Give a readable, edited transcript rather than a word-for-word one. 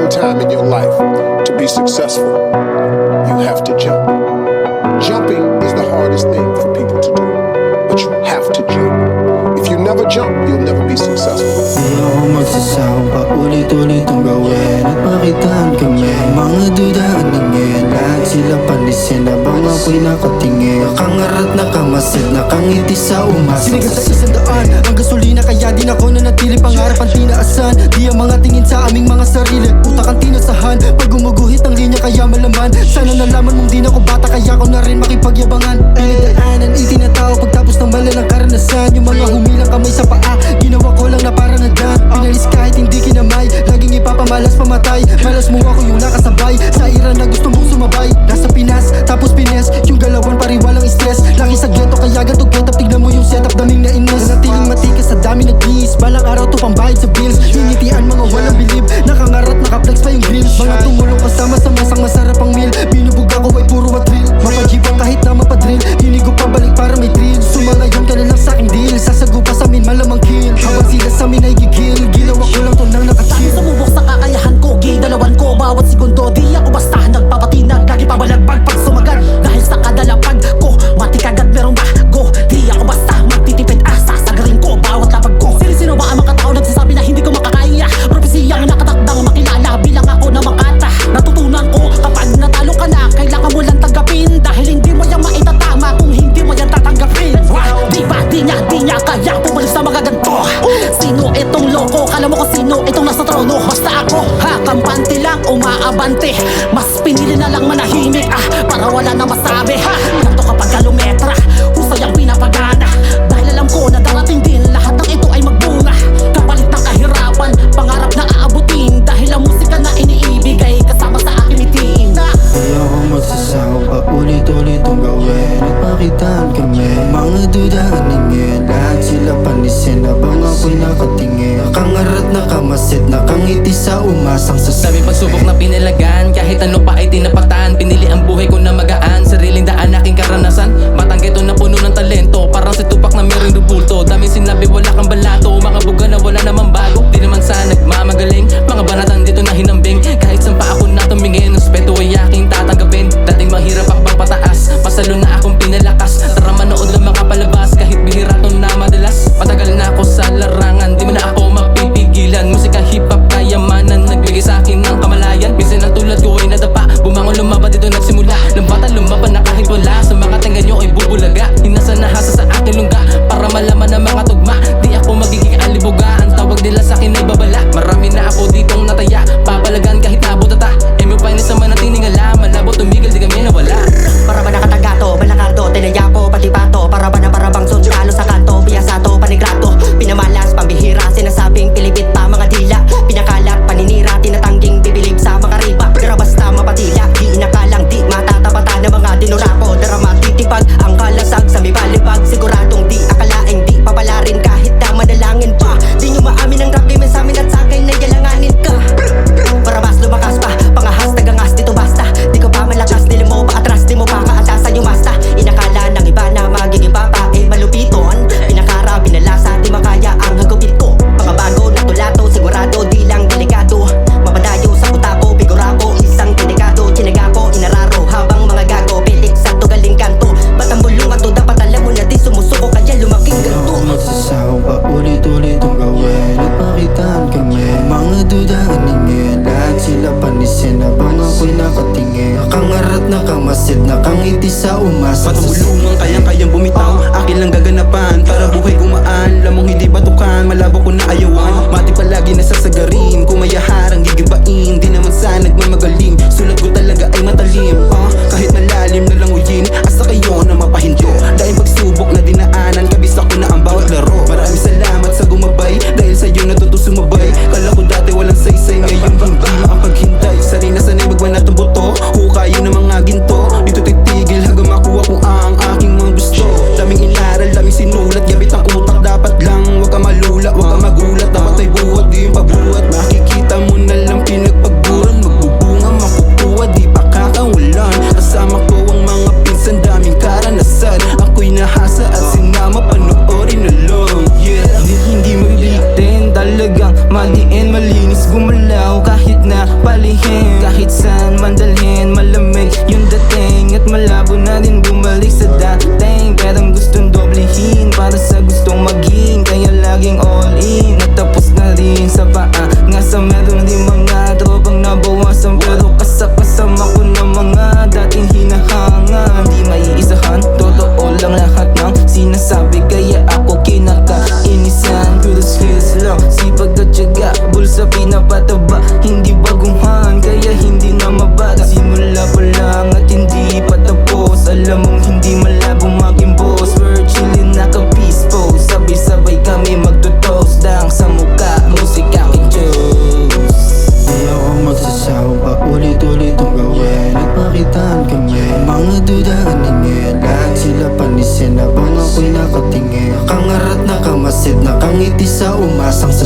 time in your life, to be successful, you have to jump. Jumping is the hardest thing for people to do, but you have to jump. If you never jump, you'll never be successful. Di ako magsasawang paulit-ulit ang gawin at makitaan kami. Mga dudaan na ngayon, lahat sila panisin habang ako'y nakatingin. Nakangarat, nakamasid, nakangiti sa umas. Sinigat sa 100 ang gasolina, kaya din ako nanatili. Pangarap ang tinaasan, di ang mga tingin sa aming mga sarili. Utak ang tinasahan, pag gumuguhit ang linya kaya malaman. Sana nalaman mong di na ko bata, kaya ko na rin makipagyabangan. Pinagdaanan, itinatao pagtapos ng malalang karanasan. Yung mga humilang kamay sa paa, ginawa ko lang na para na dyan. Pinalis kahit hindi kinamay, laging ipapamalas pamatay. Malas mo ako yung nakasabay, sa ira na gusto mong sumabay. Nasa Pinas, tapos Pines, yung galawan pariwalang stress. Laki sa ghetto, kaya gatog getap, tignan mo yung setup, daming nainis. Nanatiling matikas sa dami nag-bis, balang araw to pambayad sa bills. Hinitian mga walang bilib, nakangarat, nakaplex pa yung grill. Mga tumulong kasama sa masang masarap ang meal. Binubog ako ay puro matril, mapajibang kahit na mapadrill. Hinigo pabalik para may thrill, sumangayon ka na lang sa aking deal. Sasagupa sa amin malamang kill, habang sila sa amin ay gigil. Ginawa ko lang to nang nakachill. Sumubok sa kakayahan ko, gidalawan ko bawat segundo. Di ako basta nagpapatinag, lagi pabalagbag pag sumagan. Dahil sa kadalapag ko, matik agad merong bago. Di ako basta magtitipid, sasagarin ko bawat lapag ko. Sino ba ang mga tao nagsasabi na hindi ko makakaya? Propesiyang nakatakdang makilala bilang ako na makata. Natutunan ko kapag natalo ka na, kailangan mo lang tanggapin. Dahil hindi mo yan maitatama kung hindi mo yan tatanggapin. Di ba di niya kaya pumalis sa mga ganto? Sino itong loko? Kala mo kung sino itong nasa trono? Basta ako, kampante lang, umaabante. Mas pinili na lang manahimik, para wala na masabi. Ganto kapag kilometra, husay ang pinapagana. Dahil alam ko na darating din, lahat ng ito ay magbunga. Kapalit ng kahirapan, pangarap na aabutin. Dahil ang musika na iniibigay, kasama sa aking mitiin. Di ako magsasawang paulit-ulit ang gawin at makitaan kami. Mga dudaan na ngayon, lahat sila panisin habang ako'y nakatingin. Nakangarat, nakamasid, nakangiti sa umasang Sabi pagsubok na pinilagan, kahit ano pa ay tinapatan. Pinili ang buhay ko na magaan, sariling daan aking karanasan. Matang ghetto na puno ng talento, parang si Tupac na meron rubulto. Daming sinabi wala kang balato, mga buga na wala namang bago. Di naman sa nagmamagaling, mga banatan dito na hinambing. Kahit saan pa ako na tumingin, respeto ay aking tatanggapin. Dating mahirap akbang pataas, pasalo na akong pinalakas. Tara manood ng mga palabas, kahit bihira to na madalas. Matagal na ako sa larangan, di mo na ako mapipigilan. Musika hip-hop kayamanan, nagbigay sa akin ng kamalayan. Minsan ang tulad ko ay nadapa, bumangon lumaban dito nagsimula. Ng bata lumaban na kahit wala, sa mga tenga nyo ay bubulaga. Hinasa na hasa sa aking lungga, para malaman ang mga tugma. Di ako magiging alibuga, ang tawag nila sa akin ay babala. Marami na ako ditong nataya, papalagan kahit nabutata. Emi pa sa manatining ala, malabo tumigil di kami nawala. Para ba nakatagato, balakardo, tinayako, patipato. Para ba na parabang sundalo sa kanto, biyasato, panigrato. Pinamalas, pambihira, sinasabing pilipit pa mga dila. Pinakalat, paninira, tinatangging bibilib sa mga riba. Pero basta mapatila, di inakalang di matatapatan ng mga dinurako. Darama titipag, ang kalasag sa may balibag. Siguradong di akalaing di papalarin kahit na manalangin pa. Di nyo maamin ang rapi men sa amin at sa akin na yalanganin ka. Para mas lumakas pa, pangahas tagangas dito basta. Di ko pa malakas, dili mo pa atras, di mo pa kaatasan yung basta. Inakala ng iba na magiging papa eh malupiton. Pinakara, binalasa, di makaya ang hagupit ko. Mga bago na tulato, sigurado di lang delikado. Mapadayo sa kutako, bigurako, isang delikado. Tinaga ko, inararo, habang mga gago pilik sa tugaling kanto. Ba't ang bulungan to, dapat alam mo na di sumusuko, kaya lumaking Di ganto. ako magsasawang paulit-ulit ang gawin at makitaan kami. Mga dudaan na ngayon, lahat sila panisin habang ako'y nakatingin. Nakangarat, nakamasid, nakangiti sa umasang Patambulungan, kayang-kayang bumitaw, akin lang gaganapan. Para buhay gumaan, lamang hindi batukan. Malabo ko na ayawan, mati palagi nasasagarin. Kumayaharang gigibain, di naman sa nagmamagaling. Sulat ko talaga ay matalim, kahit malalim na lang uyin. Asa kayo na mapahinto, dahil pagsubok na dinaanan, kabisa ko na ang bawat laro. Maraming salamat sa gumabay, dahil sa'yo natuto sumabay. Kala ko dati walang saysay, ngayon hindi makapaghintay. Sanay na sanay magbanat ang buto, hukayin ng mga ginto. Dito titigil hanggang makuha ko ang aking mga gusto. Daming inaral, daming sinulat, gabit ang utak. Dapat lang, wag ka malula, wag ka magulat. Dapat ay buhat, di yung pabuhat. ko kahit na palihim. Kahit saan mandalhin, malamig yung dating. At malabo na din bumalik sa dating. Perang gustong doblehin para sa gustong maging. Kaya laging all in. Natapos na rin sa paa. Nga sa meron din mga tropang nabawasan. Pero kasama ko na mga dating hinahanga. Di maiisahan, totoo lang lahat ng sinasabi. Kaya ako kinakainisan. Puro skills lang, sipag at tiyaga. Bulsa pinapataba, hindi baguhan. Kaya hindi na mabata. Simula pa lang at hindi pa tapos. Alam mong hindi malabo maging boss. We're chillin' naka-peace pose. Sabay-sabay kami magtutos. Dang sa mukha, musika i-choose. Di ako magsasawa pa ulit-ulit ang gawin. At pakitaan kami mga dudaan ningin. Lahat sila panisin habang ako'y nakatingin. Nakangarat, nakamasid, nakangiti sa umasang sa